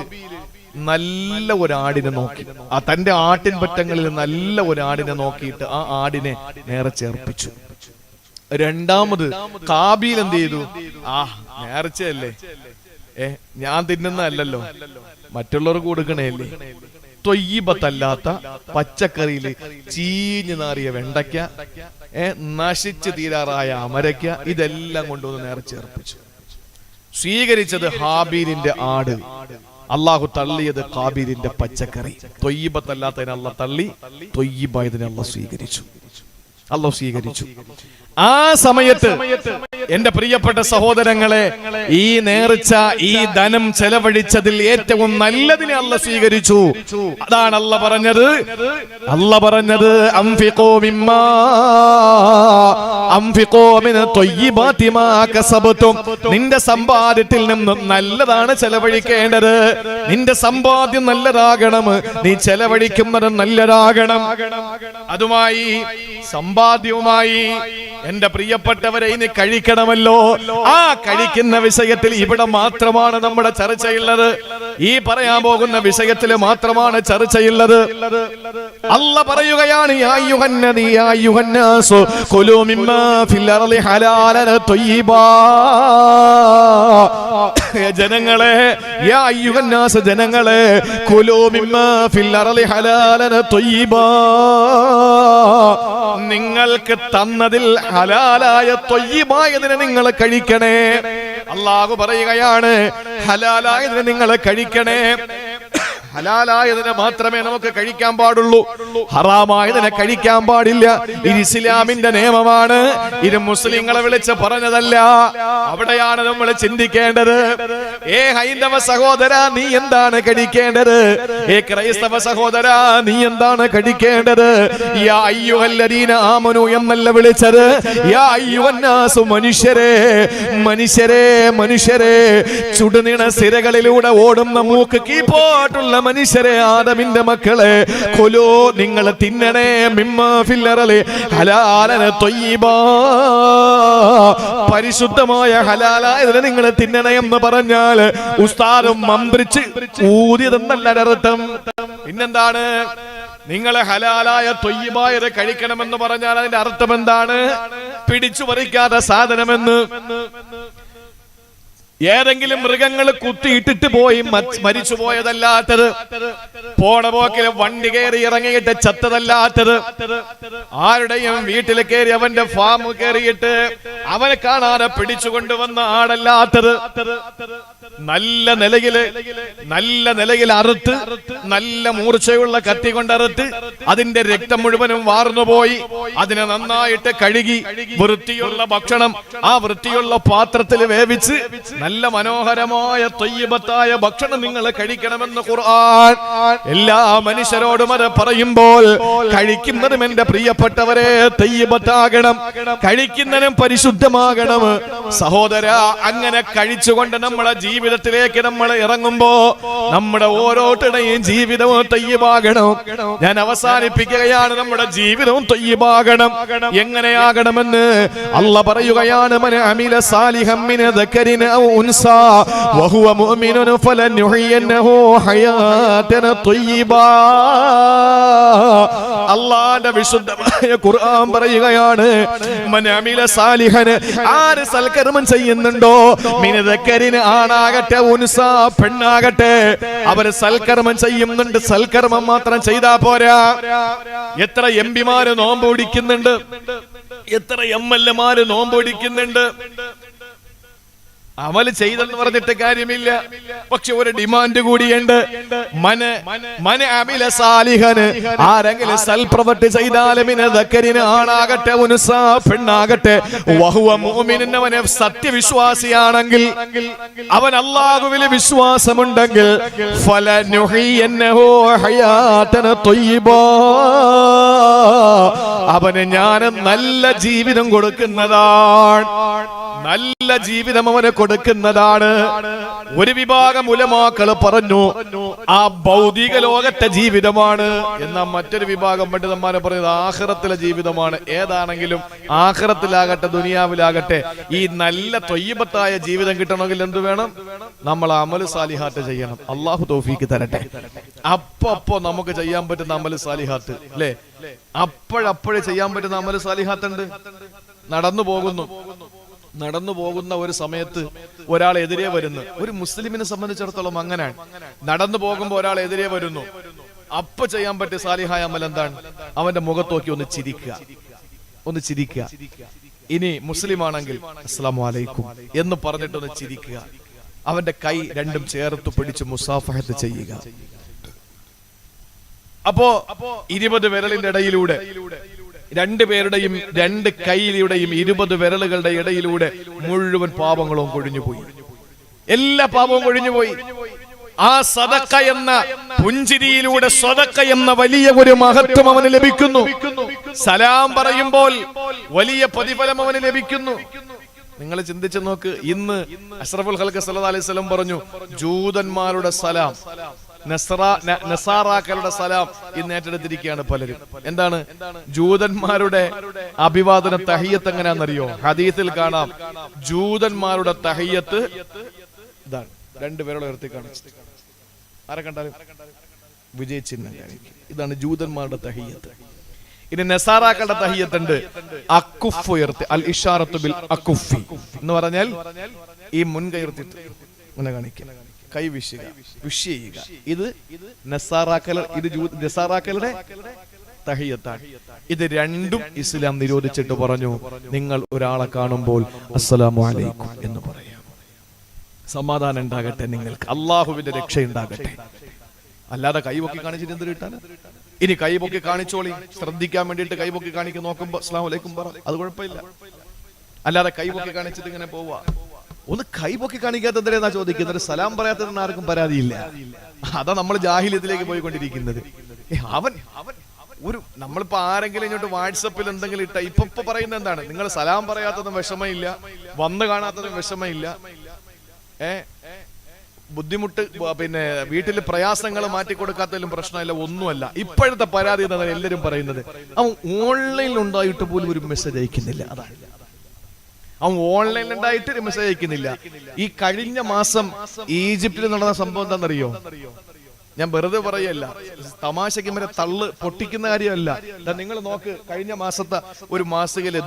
നല്ല ഒരാടിനെ നോക്കി, തന്റെ ആട്ടിൻ പറ്റങ്ങളിൽ നല്ല ഒരാടിനെ നോക്കിയിട്ട് ആ ആടിനെ നേർച്ചയർപ്പിച്ചു. രണ്ടാമത് കാബീൽ എന്ത് ചെയ്തു? നേർച്ചയല്ലേ, ഞാൻ തിന്നുന്നതല്ലല്ലോ, മറ്റുള്ളവർക്ക് കൊടുക്കണേല്ലേ. തൊയ്യിബത്തല്ലാത്ത പച്ചക്കറിയില് ചീഞ്ഞു നാറിയ വെണ്ടയ്ക്ക, നശിച്ചു തീരാറായ അമരയ്ക്ക, ഇതെല്ലാം കൊണ്ടുവന്ന് നേർച്ചയർപ്പിച്ചു. സ്വീകരിച്ചത് ഹാബീലിന്റെ ആട്, അള്ളാഹു തള്ളിയത് കാബീലിന്റെ പച്ചക്കറി. തൊയ്യിബത്തല്ലാത്തതിനെ അള്ളാഹ് തള്ളി, തൊയ്യിബായതിനെ അള്ളാഹ് സ്വീകരിച്ചു. ആ സമയത്ത് എന്റെ പ്രിയപ്പെട്ട സഹോദരങ്ങളെ, ഈ നേർച്ച, ഈ ധനം ചെലവഴിച്ചതിൽ ഏറ്റവും നല്ലതിനെ അള്ളാഹ് സ്വീകരിച്ചു. അതാണ് അള്ളാഹ് പറഞ്ഞത് അൻഫിഖൂ മിമ്മാ അൻഫിഖൂ മിൻ ത്വയ്യിബാതി മാ കസബതും. നിന്റെ സമ്പാദ്യത്തിൽ നിന്ന് നല്ലതാണ് ചെലവഴിക്കേണ്ടത്. നിന്റെ സമ്പാദ്യം നല്ലതാകണം, നീ ചെലവഴിക്കുന്നത് നല്ലതാകണം. അതുമായി, സമ്പാദ്യവുമായി എന്റെ പ്രിയപ്പെട്ടവരെ ഇനി കഴിക്കണമല്ലോ. ആ കഴിക്കുന്ന വിഷയത്തിൽ ഇവിടെ മാത്രമാണ് നമ്മുടെ ചർച്ചയുള്ളത്. ഈ പറയാൻ പോകുന്ന വിഷയത്തിൽ മാത്രമാണ് ചർച്ചയുള്ളത്. അല്ലാഹ് പറയുകയാണ്, യാ അയ്യുഹന്നാസു കുലൂ മിമ്മാ ഫിൽ അർളി ഹലാലൻ ത്വയ്യിബാ. ജനങ്ങളെ, യാ അയ്യുഹന്നാസ്, ജനങ്ങളെ, കുലൂ മിമ്മാ ഫിൽ അർളി ഹലാലൻ ത്വയ്യിബാ. നിങ്ങൾക്ക് തന്നതിൽ ഹലാലായ ത്വയ്യിബായതിനെ നിങ്ങൾ കഴിക്കണേ. അല്ലാഹു പറയുകയാണ്, ഹലാലായതിനെ നിങ്ങൾ കഴിക്കണേ. ഹലാലായതിനെ മാത്രമേ നമുക്ക് കഴിക്കാൻ പാടുള്ളൂ, ഹറാമായതിനെ കഴിക്കാൻ പാടില്ല. ഇത് ഇസ്ലാമിന്റെ നിയമമാണ്. ഇത് മുസ്ലിങ്ങളെ വിളിച്ച് പറഞ്ഞതല്ല. അവിടെയാണ് നമ്മൾ ചിന്തിക്കേണ്ടത്. ഹൈന്ദവ സഹോദര, നീ എന്താണ് കഴിക്കേണ്ടത്? ക്രൈസ്തവ സഹോദര, നീ എന്താണ് കഴിക്കേണ്ടത്? യാ അയ്യുഹല്ലദീന ആമനൂ എന്നല്ല വിളിച്ചത്. യാ അയ്യുഹന്നാസു, മനുഷ്യരെ മനുഷ്യരെ മനുഷ്യരെ, ചുടുനീണ സിരകളിലൂടെ ഓടുന്ന മൂക്ക് കീപ്പോട്ടുള്ള മനുഷ്യരെ, ആദമിന്റെ മക്കളെ, കൊലോ, നിങ്ങൾ തിന്നണേ, മിമ്മാ ഫിൽ അർളി ഹലാലൻ ത്വയ്യിബാ, പരിശുദ്ധമായ ഹലാലായതിനെ നിങ്ങൾ തിന്നണേ എന്ന് പറഞ്ഞാൽ ഉസ്താദും മന്ത്രിച്ച് ഊതിയതെന്നല്ല അർത്ഥം. പിന്നെന്താണ്? നിങ്ങളെ ഹലാലായ ത്വയ്യിബായത് കഴിക്കണമെന്ന് പറഞ്ഞാൽ അതിന്റെ അർത്ഥം എന്താണ്? പിടിച്ചു പറിക്കാത്ത സാധനമെന്ന്. ഏതെങ്കിലും മൃഗങ്ങൾ കുത്തിയിട്ടിട്ട് പോയി മരിച്ചു പോയതല്ലാത്തത്, പോണ പോക്കില് വണ്ടി കയറി ഇറങ്ങിയിട്ട് ചത്തതല്ലാത്തത്, ആരുടെയും വീട്ടിൽ കയറി അവന്റെ ഫാം കയറിയിട്ട് അവനെ കാണാതെ പിടിച്ചു കൊണ്ടുവന്ന ആടല്ലാത്തത്, നല്ല നിലയിൽ അറുത്ത്, നല്ല മൂർച്ചയുള്ള കത്തി കൊണ്ടറുത്ത് അതിന്റെ രക്തം മുഴുവനും വാർന്നുപോയി അതിനെ നന്നായിട്ട് കഴുകി വൃത്തിയുള്ള ഭക്ഷണം ആ വൃത്തിയുള്ള പാത്രത്തിൽ വേവിച്ച് നല്ല മനോഹരമായ ത്വയ്യിബത്തായ ഭക്ഷണം നിങ്ങൾ കഴിക്കണമെന്ന് ഖുർആൻ എല്ലാ മനുഷ്യരോടും അത് പറയുമ്പോൾ, കഴിക്കുന്നതും എന്റെ പ്രിയപ്പെട്ടവരെ ത്വയ്യിബത്താകണം, കഴിക്കുന്നതും പരിശുദ്ധമാകണം. സഹോദര, അങ്ങനെ കഴിച്ചുകൊണ്ട് നമ്മളെ ജീവിതത്തിലേക്ക് നമ്മൾ ഇറങ്ങുമ്പോ നമ്മുടെ ഓരോരുത്തരുടെയും ജീവിതവും ത്വയ്യിബാകണം. ഞാൻ അവസാനിപ്പിക്കുകയാണ്. നമ്മുടെ ജീവിതവും ത്വയ്യിബാകണം. എങ്ങനെയാകണമെന്ന് അല്ലാഹ് പറയുകയാണ്. മൻ അമില സാലിഹൻ മിൻ ദക്കരിൻ ഔ ഉൻസാ വഹുവ മുഅ്മിനുൻ ഫലനുഹ്യിയന്നഹു ഹയാതൻ ത്വയ്യിബാ. അല്ലാഹുവിന്റെ വിശുദ്ധമായ ഖുർആൻ പറയുകയാണ്, മൻ അമില സാലിഹൻ, ആര് സൽക്കർമ്മം ചെയ്യുന്നുണ്ടോ, മിൻ ദക്കരിൻ, ആണാകട്ടെ, ഉൻസാ, പെണ്ണാകട്ടെ, അവര് സൽക്കർമ്മം ചെയ്യുന്നുണ്ട്. സൽക്കർമ്മം മാത്രം ചെയ്താ പോരാ. എത്ര എംപിമാര് നോമ്പ് പിടിക്കുന്നുണ്ട്, എത്ര MLA-മാര് നോമ്പ് പിടിക്കുന്നുണ്ട്. അമല് ചെയ്തെന്ന് പറഞ്ഞിട്ട് കാര്യമില്ല. പക്ഷെ ഒരു ഡിമാൻഡ് കൂടിയുണ്ട്. മന അമില സാലിഹൻ, ആരെങ്കിലും സൽപ്രവൃത്തി ചെയ്താൽ മിന ദക്കരിന്, ആണാകട്ടെ, ഉൻസാ, പെണ്ണാകട്ടെ, വഹുവ മുഅ്മിനുൻ, അവൻ സത്യവിശ്വാസിയാണെങ്കിൽ, അവൻ അല്ലാഹുവിൽ വിശ്വാസമുണ്ടെങ്കിൽ, ഫലനുഹ്യിയന്നഹു ഹയാതൻ ത്വയ്യിബാ, അവന് ഞാൻ നല്ല ജീവിതം കൊടുക്കുന്നതാണ്. നല്ല ജീവിതം അവന് കൊടുക്കുന്നതാണ്. ഒരു വിഭാഗം ഉലമാക്കൾ പറഞ്ഞു ആ ഭൗതിക ലോകത്തെ ജീവിതമാണ്. എന്നാൽ മറ്റൊരു വിഭാഗം പണ്ഡിതന്മാരെ പറയുന്നത് ആഖിറത്തിലെ ജീവിതമാണ്. ഏതാണെങ്കിലും ആഖിറത്തിലാകട്ടെ ദുനിയാവിലാകട്ടെ ഈ നല്ല ത്വയ്യിബത്തായ ജീവിതം കിട്ടണമെങ്കിൽ എന്ത് വേണം? നമ്മൾ അമൽ സാലിഹാത്ത് ചെയ്യണം. അള്ളാഹു തൗഫീക്ക് തരട്ടെ. അപ്പോ നമുക്ക് ചെയ്യാൻ പറ്റുന്ന അമൽ സാലിഹാത്ത് അല്ലേ? അപ്പോഴപ്പോഴേ ചെയ്യാൻ പറ്റുന്ന അമൽ സാലിഹാത്ത് ഉണ്ട്. നടന്നു പോകുന്ന ഒരു സമയത്ത് ഒരാൾ എതിരെ വരുന്നു. ഒരു മുസ്ലിമിനെ സംബന്ധിച്ചിടത്തോളം അങ്ങനെയാണ്. നടന്നു പോകുമ്പോൾ ഒരാൾ എതിരെ വരുന്നു. അപ്പൊ ചെയ്യാൻ പറ്റിയ സാലിഹായ അമൽ എന്താണ്? അവന്റെ മുഖത്ത് നോക്കി ഒന്ന് ചിരിക്കുക. ഇനി മുസ്ലിം ആണെങ്കിൽ അസ്സലാമു അലൈക്കും എന്ന് പറഞ്ഞിട്ടൊന്ന് ചിരിക്കുക. അവന്റെ കൈ രണ്ടും ചേർത്ത് പിടിച്ച് മുസാഫഹത്ത് ചെയ്യുക. അപ്പോ 20 വിരലിന്റെ ഇടയിലൂടെ രണ്ടുപേരുടെയും രണ്ട് കൈയിലൂടെയും 20 വിരലുകളുടെ ഇടയിലൂടെ മുഴുവൻ പാപങ്ങളും കൊഴിഞ്ഞുപോയി. എല്ലാ പാപവും കൊഴിഞ്ഞുപോയി. ആ സദഖ എന്ന പുഞ്ചിരിയിലൂടെ സദഖ എന്ന വലിയ ഒരു മഹത്വം അവന് ലഭിക്കുന്നു. സലാം പറയുമ്പോൾ വലിയ പ്രതിഫലം അവന് ലഭിക്കുന്നു. നിങ്ങൾ ചിന്തിച്ചു നോക്ക്. ഇന്ന് അഷ്റഫുൽ ഖൽഖ് സല്ലല്ലാഹു അലൈഹി വസല്ലം പറഞ്ഞു, ജൂതന്മാരുടെ സലാം, നസാറാക്കളുടെ സലാം ഇന്ന് ഏറ്റെടുത്തിരിക്കുകയാണ് പലരും. എന്താണ് ജൂതന്മാരുടെ അഭിവാദന തഹിയ്യത്ത്? എങ്ങനെയാണെന്നറിയോ? ഹദീസിൽ കാണാം, ജൂതന്മാരുടെ തഹിയ്യത്ത് ഇതാണ്. രണ്ടുപേരോട് ഉയർത്തി കാണിച്ചു, ആരെ കണ്ടാലും വിജയിച്ചിരുന്ന. ഇതാണ് ജൂതന്മാരുടെ തഹിയ്യത്ത്. ഇനി നസാറാക്കളുടെ തഹിയ്യത്തുണ്ട്, അക്കുഫ് ഉയർത്തി, അൽ ഇഷാറത്തു ബിൽ അക്കുഫി എന്ന് പറഞ്ഞാൽ ഈ മുൻകയർത്തിട്ട് മുന്നെ കാണിക്കുക, കൈ വിഷ് ചെയ്യുക. ഇത് നസാറാക്കളുടെ തഹിയ്യത്താണ്. ഇത് രണ്ടും ഇസ്ലാം നിരോധിച്ചിട്ട് പറഞ്ഞു, നിങ്ങൾ ഒരാളെ കാണുമ്പോൾ അസ്സലാമു അലൈക്കും എന്ന് പറയാം. സമാധാനം ഉണ്ടാകട്ടെ, നിങ്ങൾക്ക് അള്ളാഹുവിന്റെ രക്ഷ ഉണ്ടാകട്ടെ. അല്ലാതെ കൈപൊക്കി കാണിച്ചിട്ട് എന്ത് കിട്ടാൻ? ഇനി കൈപൊക്കി കാണിച്ചോളി, ശ്രദ്ധിക്കാൻ വേണ്ടിയിട്ട് കൈപൊക്കി കാണിക്കാൻ നോക്കുമ്പോ അസ്സലാമു അലൈക്കും പറ, അത് കുഴപ്പമില്ല. അല്ലാതെ കൈപൊക്കി കാണിച്ചിട്ട് ഇങ്ങനെ പോവാ. ഒന്ന് കൈപൊക്കി കാണിക്കാത്തതിനാ ചോദിക്കുന്നത്, സലാം പറയാത്തതിന് ആർക്കും പരാതിയില്ല. അതാ നമ്മൾ ജാഹിലിയത്തിലേക്ക് പോയിക്കൊണ്ടിരിക്കുന്നത്. അവൻ ഒരു നമ്മളിപ്പോ ആരെങ്കിലും ഇങ്ങോട്ട് വാട്സപ്പിൽ എന്തെങ്കിലും ഇട്ട ഇപ്പൊ പറയുന്നത് എന്താണ്? നിങ്ങൾ സലാം പറയാത്തതും വിഷമമില്ല, വന്ന് കാണാത്തതും വിഷമമില്ല, ബുദ്ധിമുട്ട് പിന്നെ വീട്ടിൽ പ്രയാസങ്ങൾ മാറ്റിക്കൊടുക്കാത്തതിലും പ്രശ്നമില്ല, ഒന്നുമല്ല. ഇപ്പോഴത്തെ പരാതി എന്നാണ് എല്ലാവരും പറയുന്നത്. അവൻ ഓൺലൈനിൽ ഉണ്ടായിട്ട് പോലും ഒരു മെസ്സേജ് അയക്കുന്നില്ല. അതാണ് അവൻ ഓൺലൈനിൽ ഉണ്ടായിട്ട് ഒരു മെസ്സേജ് അയക്കുന്നില്ല. ഈ കഴിഞ്ഞ മാസം ഈജിപ്തിൽ നടന്ന സംഭവം എന്താണെന്നറിയോ? ഞാൻ വെറുതെ പറയല്ല, തമാശയ്ക്ക് വരെ തള്ളു പൊട്ടിക്കുന്ന കാര്യമല്ല. നിങ്ങൾ നോക്ക്, കഴിഞ്ഞ മാസത്തെ ഒരു മാസികയിലെ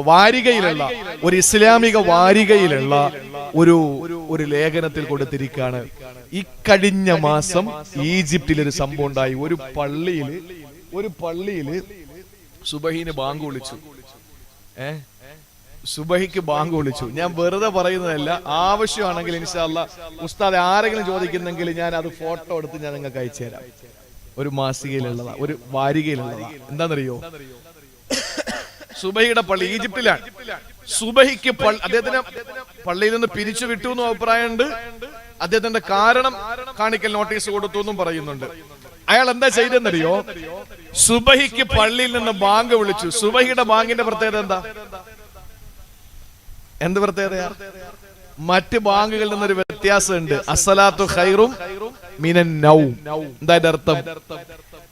വാരികയിലുള്ള ഒരു ഇസ്ലാമിക വാരികയിലുള്ള ഒരു ലേഖനത്തിൽ കൊടുത്തിരിക്കുകയാണ്. ഇക്കഴിഞ്ഞ മാസം ഈജിപ്തിൽ ഒരു സംഭവം ഉണ്ടായി. ഒരു പള്ളിയില് സുബഹിന് ബാങ്ക് വിളിച്ചു. സുബഹിക്ക് ബാങ്ക് വിളിച്ചു. ഞാൻ വെറുതെ പറയുന്നതല്ല, ആവശ്യമാണെങ്കിൽ ഇൻഷാ അല്ലാഹ് ഉസ്താദ് ആരെങ്കിലും ചോദിക്കുന്നെങ്കിൽ ഞാൻ അത് ഫോട്ടോ എടുത്ത് ഞാൻ നിങ്ങൾക്ക് അയച്ചു തരാം. ഒരു മാസികയിലുള്ളതാ, ഒരു വാരികയിലുള്ളതാ. എന്താണെന്നറിയോ? സുബഹിയുടെ പള്ളി ഈജിപ്തിലാണ്. സുബഹിക്ക് അദ്ദേഹത്തിന് പള്ളിയിൽ നിന്ന് പിരിച്ചു വിട്ടു എന്നും അഭിപ്രായമുണ്ട്. അദ്ദേഹത്തിന്റെ കാരണം കാണിക്കൽ നോട്ടീസ് കൊടുത്തു എന്നും പറയുന്നുണ്ട്. അയാൾ എന്താ ചെയ്തെന്നറിയോ? സുബഹിക്ക് പള്ളിയിൽ നിന്ന് ബാങ്ക് വിളിച്ചു. സുബഹിയുടെ ബാങ്കിന്റെ പ്രത്യേകത എന്താ? എന്ത് പ്രത്യേകതയാ? മറ്റ് ബാങ്കുകളിൽ നിന്നൊരു വ്യത്യാസമുണ്ട്. അസ്സലാത്തു ഖൈറും മിനൻ നൗം. എന്താ അതിന്റെ അർത്ഥം?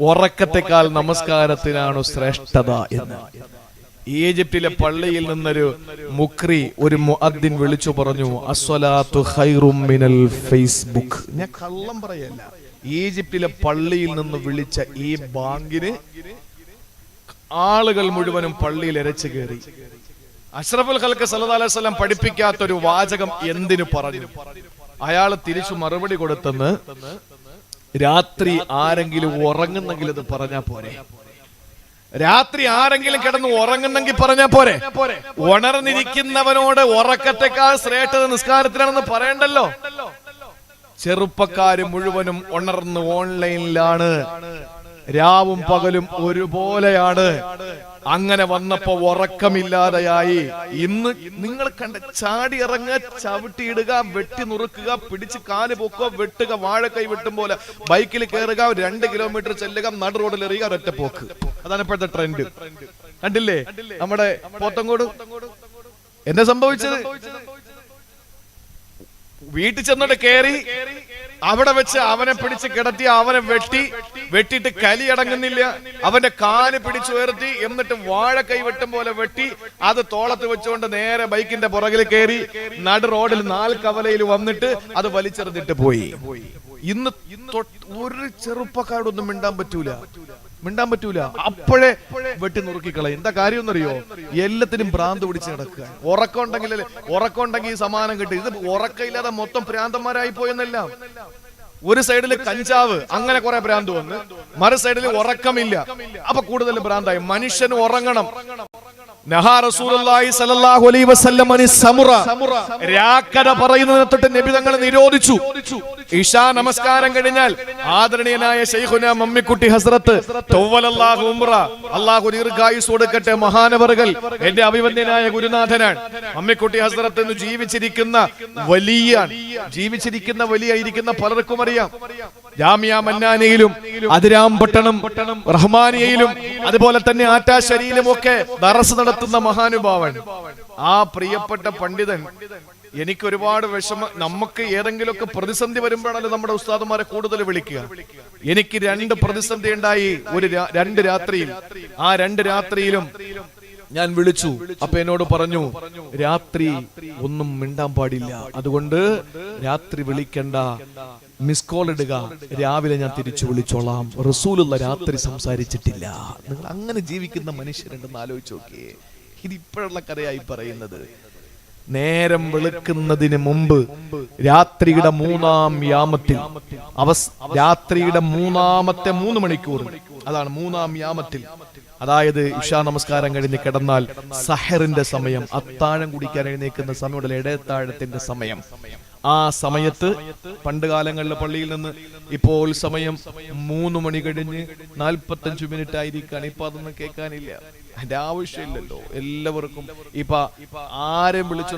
ഉറക്കത്തെക്കാൾ നമസ്കാരത്തിനാണ് ശ്രേഷ്ഠത എന്ന്. ഈജിപ്തിലെ പള്ളിയിൽ നിന്നൊരു മുക്രി, ഒരു മുഅദ്ദിൻ വിളിച്ചു പറഞ്ഞു, അസ്സലാത്തു ഖൈറും മിനൽ ഫേസ്ബുക്ക്. ഞാൻ കള്ളം പറയല്ല. ഈജിപ്തിലെ പള്ളിയിൽ നിന്ന് വിളിച്ച ഈ ബാങ്കിന് ആളുകൾ മുഴുവനും പള്ളിയിൽ ഇരച്ചു കയറി. അഷ്റഫുൽ ഖൽഖ് സല്ലല്ലാഹു അലൈഹി വസല്ലം പഠിപ്പിക്കാത്തൊരു വാചകം എന്തിനു പറഞ്ഞു? അയാൾ തിരിച്ചു മറുപടി കൊടുത്തെന്ന്, രാത്രി ആരെങ്കിലും ഉറങ്ങുന്നെങ്കിൽ അത് പറഞ്ഞാ പോരെ. രാത്രി ആരെങ്കിലും കിടന്ന് ഉറങ്ങുന്നെങ്കിൽ പറഞ്ഞാ പോരെ. ഉണർന്നിരിക്കുന്നവനോട് ഉറക്കത്തെക്കാൾ ശ്രേഷ്ഠത നിസ്കാരത്തിലാണെന്ന് പറയണ്ടല്ലോ. ചെറുപ്പക്കാര് മുഴുവനും ഉണർന്ന് ഓൺലൈനിലാണ്. രാവും പകലും ഒരുപോലെയാണ്. അങ്ങനെ വന്നപ്പോ ഉറക്കമില്ലാതെയായി. ഇന്ന് നിങ്ങൾ കണ്ട ചാടി ഇറങ്ങുക, ചവിട്ടിയിടുക, വെട്ടി നുറുക്കുക, പിടിച്ച് കാല് പൊക്കുക, വെട്ടുക, വാഴക്കൈ വെട്ടും പോലെ ബൈക്കിൽ കയറുക, 2 കിലോമീറ്റർ ചെല്ലുക, നടു റോഡിൽ എറിയുക, ഒറ്റ പോക്ക്. അതാണ് ഇപ്പോഴത്തെ ട്രെൻഡ്. കണ്ടില്ലേ നമ്മുടെ പോത്തങ്കോട് എന്താ സംഭവിച്ചത്? വീട്ടിൽ ചെന്നിട്ട് കയറി, അവിടെ വെച്ച് അവനെ പിടിച്ച് കിടത്തി, അവനെ വെട്ടിയിട്ട് കലി അടങ്ങുന്നില്ല. അവന്റെ കാല് പിടിച്ചുയർത്തി, എന്നിട്ട് വാഴക്കൈ വെട്ടും പോലെ വെട്ടി, അത് തോളത്ത് വെച്ചുകൊണ്ട് നേരെ ബൈക്കിന്റെ പുറകിൽ കയറി നടു റോഡിൽ 4 കവലയിൽ വന്നിട്ട് അത് വലിച്ചെറിഞ്ഞിട്ട് പോയി. ഇന്ന് ഒരു ചെറുപ്പക്കാരോടൊന്നും മിണ്ടാൻ പറ്റൂല. അപ്പോഴേ വെട്ടി നുറുക്കിക്കളയും. എന്താ കാര്യം എന്നറിയോ? എല്ലാത്തിനും ഭ്രാന്ത് പിടിച്ച് കിടക്കുക. ഉറക്കമുണ്ടെങ്കിൽ ഈ സമാനം കിട്ടും. ഇത് ഉറക്കമില്ലാതെ മൊത്തം ഭ്രാന്തന്മാരായി പോയെന്നെല്ലാം. ഒരു സൈഡിൽ കഞ്ചാവ്, അങ്ങനെ കുറെ ഭ്രാന്ത് വന്ന്, മറു സൈഡിൽ ഉറക്കമില്ല, അപ്പൊ കൂടുതൽ ഭ്രാന്തായി. മനുഷ്യന് ഉറങ്ങണം. നഹാ റസൂലുള്ളാഹി സ്വല്ലല്ലാഹു അലൈഹി വസല്ലം അനി സമുറ. രാക്കഥ പറയുന്നതിനെ തൊട്ട് നബി തങ്ങൾ നിരോധിച്ചു. ഇശാ നമസ്കാരം കഴിഞ്ഞാൽ ആദരണീയനായ ശൈഖുന മമ്മിക്കുട്ടി ഹസ്രത്ത് തവ്വലല്ലാഹു ഉംറ, അല്ലാഹു ദീർഘായുസ് കൊടുക്കട്ടെ, മഹാനവറുകൾ എന്റെ അഭിവന്ദനായ ഗുരുനാഥനാണ്. മമ്മിക്കുട്ടി ഹസ്രത്ത് എന്ന് ജീവിച്ചിരിക്കുന്ന വലിയ പലർക്കും അറിയാം. ജാമിയ മന്നാനയിലും അതിരാമ്പട്ടണം റഹ്മാനിയയിലും അതുപോലെ തന്നെ ആറ്റാശരിയിലും ഒക്കെ ദറസ് നടത്തുന്ന മഹാനുഭാവൻ. ആ പ്രിയപ്പെട്ട പണ്ഡിതൻ എനിക്ക് ഒരുപാട് നമുക്ക് ഏതെങ്കിലുമൊക്കെ പ്രതിസന്ധി വരുമ്പോഴാണല്ലോ നമ്മുടെ ഉസ്താദുമാരെ കൂടുതൽ വിളിക്കുക. എനിക്ക് 2 പ്രതിസന്ധി ഉണ്ടായി 2 രാത്രിയിൽ. ആ 2 രാത്രിയിലും ഞാൻ വിളിച്ചു. അപ്പൊ എന്നോട് പറഞ്ഞു, രാത്രി ഒന്നും മിണ്ടാൻ പാടില്ല, അതുകൊണ്ട് രാത്രി വിളിക്കണ്ട, മിസ് കോൾ ഇടുക, രാവിലെ ഞാൻ തിരിച്ചു വിളിച്ചോളാം. റസൂലുള്ള രാത്രി സംസാരിച്ചിട്ടില്ല. നിങ്ങൾ അങ്ങനെ ജീവിക്കുന്ന മനുഷ്യരുണ്ടെന്ന് ആലോചിച്ച് നോക്കിയേ. ഇത് ഇപ്പോഴുള്ള കഥയായി പറയുന്നത്. നേരം വെളുക്കുന്നതിന് മുമ്പ് രാത്രിയുടെ 3-ാം യാമത്തിൽ, രാത്രിയുടെ 3-ാമത്തെ 3 മണിക്കൂർ, അതാണ് 3-ാം യാമത്തിൽ. അതായത് ഇശാ നമസ്കാരം കഴിഞ്ഞ് കിടന്നാൽ സഹറിന്റെ സമയം, അത്താഴം കുടിക്കാൻ എഴുന്നേൽക്കുന്ന സമയം, ഇടയത്താഴത്തിന്റെ സമയം. ആ സമയത്ത് പണ്ട് കാലങ്ങളിലെ പള്ളിയിൽ നിന്ന് ഇപ്പോൾ സമയം 3 മണി കഴിഞ്ഞ് 45 മിനിറ്റ് ആയിരിക്കാണ്. ഇപ്പൊ അതൊന്നും കേൾക്കാനില്ല, അതിന്റെ ആവശ്യമില്ലല്ലോ. എല്ലാവർക്കും ഇപ്പൊ ആരെയും വിളിച്ചു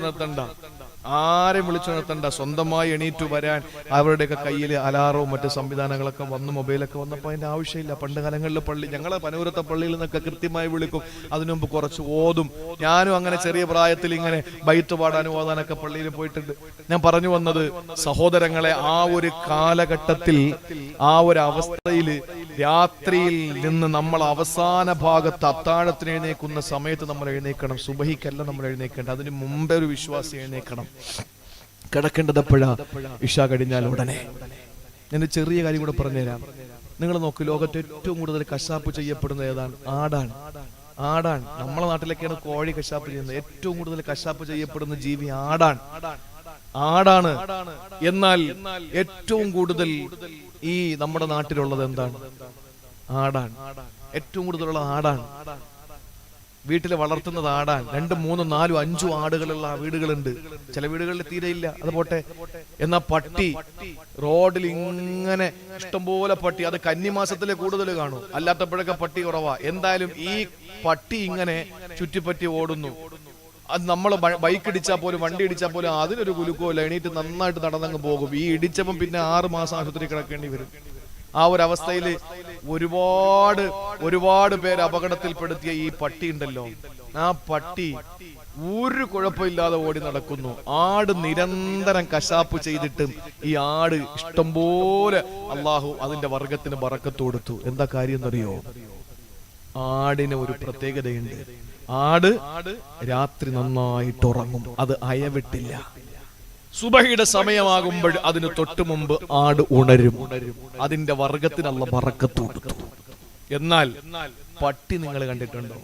നിർത്തണ്ട, സ്വന്തമായി എണീറ്റു വരാൻ അവരുടെയൊക്കെ കയ്യിൽ അലാറവും മറ്റു സംവിധാനങ്ങളൊക്കെ വന്ന് മൊബൈലൊക്കെ വന്നപ്പോൾ അതിന്റെ ആവശ്യമില്ല. പണ്ട് കാലങ്ങളിലെ പള്ളി, ഞങ്ങളെ പനൂരത്തെ പള്ളിയിൽ നിന്നൊക്കെ കൃത്യമായി വിളിക്കും, അതിനു മുമ്പ് കുറച്ച് ഓതും. ഞാനും അങ്ങനെ ചെറിയ പ്രായത്തിൽ ഇങ്ങനെ ബൈത്ത് പാടാനും ഓതാനൊക്കെ പള്ളിയിൽ പോയിട്ടുണ്ട്. ഞാൻ പറഞ്ഞു വന്നത്, സഹോദരങ്ങളെ, ആ ഒരു കാലഘട്ടത്തിൽ, ആ ഒരു അവസ്ഥയിൽ രാത്രിയിൽ നിന്ന് നമ്മൾ അവസാന ഭാഗത്ത് അത്താഴത്തിന് എഴുന്നേക്കുന്ന സമയത്ത് നമ്മൾ എഴുന്നേക്കണം. സുബഹിക്കല്ല നമ്മൾ എഴുന്നേക്കേണ്ടത്, അതിന് മുമ്പേ ഒരു വിശ്വാസി എഴുന്നേക്കണം. കിടക്കേണ്ടത് എപ്പോഴാ? ഇശാ കഴിഞ്ഞാൽ ഉടനെ. ഞാൻ ചെറിയ കാര്യം കൂടെ പറഞ്ഞുതരാം. നിങ്ങൾ നോക്ക്, ലോകത്ത് ഏറ്റവും കൂടുതൽ കശാപ്പ് ചെയ്യപ്പെടുന്നത് ഏതാണ്? ആടാണ്. നമ്മളെ നാട്ടിലൊക്കെയാണ് കോഴി കശാപ്പ് ചെയ്യുന്നത്. ഏറ്റവും കൂടുതൽ കശാപ്പ് ചെയ്യപ്പെടുന്ന ജീവി ആടാണ്. എന്നാൽ ഏറ്റവും കൂടുതൽ ഈ നമ്മുടെ നാട്ടിലുള്ളത് എന്താണ്? ആടാണ്. ഏറ്റവും കൂടുതലുള്ള ആടാണ്. വീട്ടിൽ വളർത്തുന്നത് ആടാൻ. 2, 3, 4, 5 ആടുകളുള്ള വീടുകളുണ്ട്. ചില വീടുകളിൽ തീരെയില്ല, അത് പോട്ടെ. എന്നാ പട്ടി റോഡിൽ ഇങ്ങനെ ഇഷ്ടംപോലെ പട്ടി, അത് കന്നിമാസത്തിലെ കൂടുതൽ കാണും, അല്ലാത്തപ്പോഴൊക്കെ പട്ടി കുറവാ. എന്തായാലും ഈ പട്ടി ഇങ്ങനെ ചുറ്റിപ്പറ്റി ഓടുന്നു. അത് നമ്മൾ ബൈക്ക് ഇടിച്ചാൽ പോലും, വണ്ടി ഇടിച്ചാൽ പോലും അതിനൊരു കുലുക്കമില്ല, എണീറ്റ് നന്നായിട്ട് നടന്നങ്ങ് പോകും. ഈ ഇടിച്ചപ്പം പിന്നെ 6 മാസം ആശുപത്രി കിടക്കേണ്ടി വരും. ആ ഒരു അവസ്ഥയിൽ ഒരുപാട് പേര് അപകടത്തിൽപ്പെടുത്തിയ ഈ പട്ടി ഉണ്ടല്ലോ, ആ പട്ടി ഒരു കുഴപ്പമില്ലാതെ ഓടി നടക്കുന്നു. ആട് നിരന്തരം കശാപ്പ് ചെയ്തിട്ടും ഈ ആട് ഇഷ്ടംപോലെ അള്ളാഹു അതിന്റെ വർഗത്തിന് ബറക്കത്ത് കൊടുത്തു. എന്താ കാര്യം എന്നറിയോ? ആടിന് ഒരു പ്രത്യേകതയുണ്ട്. ആട് രാത്രി നന്നായിട്ട് ഉറങ്ങും, അത് അയവിട്ടില്ല. സുബഹിയുടെ സമയമാകുമ്പോൾ അതിന് തൊട്ടു മുമ്പ് ആട് ഉണരും. അതിന്റെ വർഗത്തിന് അല്ലാഹു ബറക്കത്ത് കൊടുത്തു. എന്നാൽ പട്ടി നിങ്ങൾ കണ്ടിട്ടുണ്ടോ?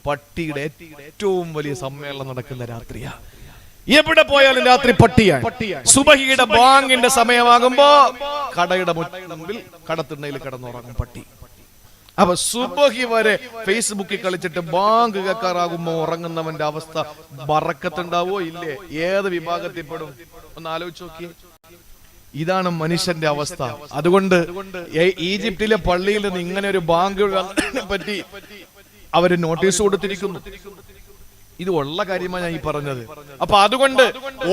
പട്ടിയുടെ ഏറ്റവും വലിയ സമ്മേളനം നടക്കുന്ന രാത്രിയാ. എവിടെ പോയാലും രാത്രി പട്ടിയാണ്. സുബഹിയുടെ ബാങ്കിന്റെ സമയമാകുമ്പോ കടയുടെ മുൻപിൽ കടത്തിണ്ണയിൽ കിടന്നുറങ്ങും പട്ടി. അപ്പൊ സുബഹി വരെ ഫേസ്ബുക്കിൽ കളിച്ചിട്ട് ബാങ്ക് കേൾക്കാറാകുമ്പോ ഉറങ്ങുന്നവന്റെ അവസ്ഥ ബറക്കത്തുണ്ടാവോ ഇല്ലേ? ഏത് വിഭാഗത്തിൽപ്പെടും? ഒന്ന് ആലോചിച്ച് നോക്കി. ഇതാണ് മനുഷ്യന്റെ അവസ്ഥ. അതുകൊണ്ട് ഈജിപ്തിലെ പള്ളിയിൽ നിന്ന് ഇങ്ങനെ ഒരു ബാങ്ക് പറ്റി അവര് നോട്ടീസ് കൊടുത്തിരിക്കുന്നു. ഇത് ഉള്ള കാര്യമാണ് ഞാൻ ഈ പറഞ്ഞത്. അപ്പൊ അതുകൊണ്ട്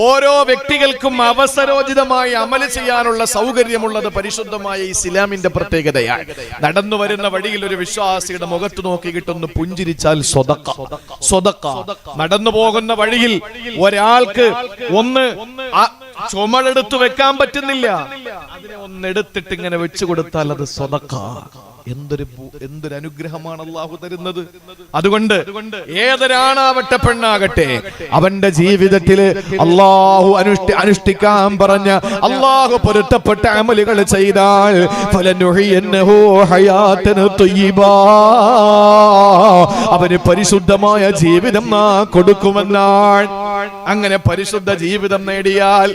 ഓരോ വ്യക്തികൾക്കും അവസരോചിതമായി അമല് ചെയ്യാനുള്ള സൗകര്യമുള്ളത് പരിശുദ്ധമായ ഇസ്ലാമിന്റെ പ്രത്യേകതയാണ്. നടന്നു വരുന്ന വഴിയിൽ ഒരു വിശ്വാസിയുടെ മുഖത്ത് നോക്കി കിട്ടുന്ന പുഞ്ചിരിച്ചാൽ സ്വതക്ക. നടന്നു പോകുന്ന വഴിയിൽ ഒരാൾക്ക് ഒന്ന് ചുമടെടുത്ത് വെക്കാൻ പറ്റുന്നില്ല, അതിനെ ഒന്നെടുത്തിട്ട് ഇങ്ങനെ വെച്ചു കൊടുത്താൽ അത് സ്വതക്ക. എന്തൊരു അനുഗ്രഹമാണ് അള്ളാഹു തരുന്നത്. അതുകൊണ്ട് ഏതൊരാണാവട്ടെ പെണ്ണാകട്ടെ, അവന്റെ ജീവിതത്തിൽ അള്ളാഹു അനുഷ്ഠിക്കാൻ പറഞ്ഞ, അള്ളാഹു പൊരുത്തപ്പെട്ട അമലുകൾ ചെയ്താൽ അവന് പരിശുദ്ധമായ ജീവിതം കൊടുക്കുമെന്നാണ്. അങ്ങനെ പരിശുദ്ധ ജീവിതം നേടിയാൽ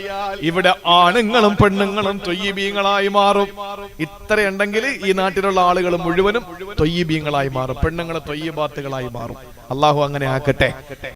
ഇവിടെ ആണുങ്ങളും പെണ്ണുങ്ങളും തൊയ്യിബീങ്ങളായി മാറും. ഇത്രയുണ്ടെങ്കിൽ ഈ നാട്ടിലുള്ള ആളുകൾ മുഴുവനും തൊയ്യിബീങ്ങളായി മാറും, പെണ്ണുങ്ങൾ തൊയ്യിബാത്തുകളായി മാറും. അള്ളാഹു അങ്ങനെ ആക്കട്ടെ.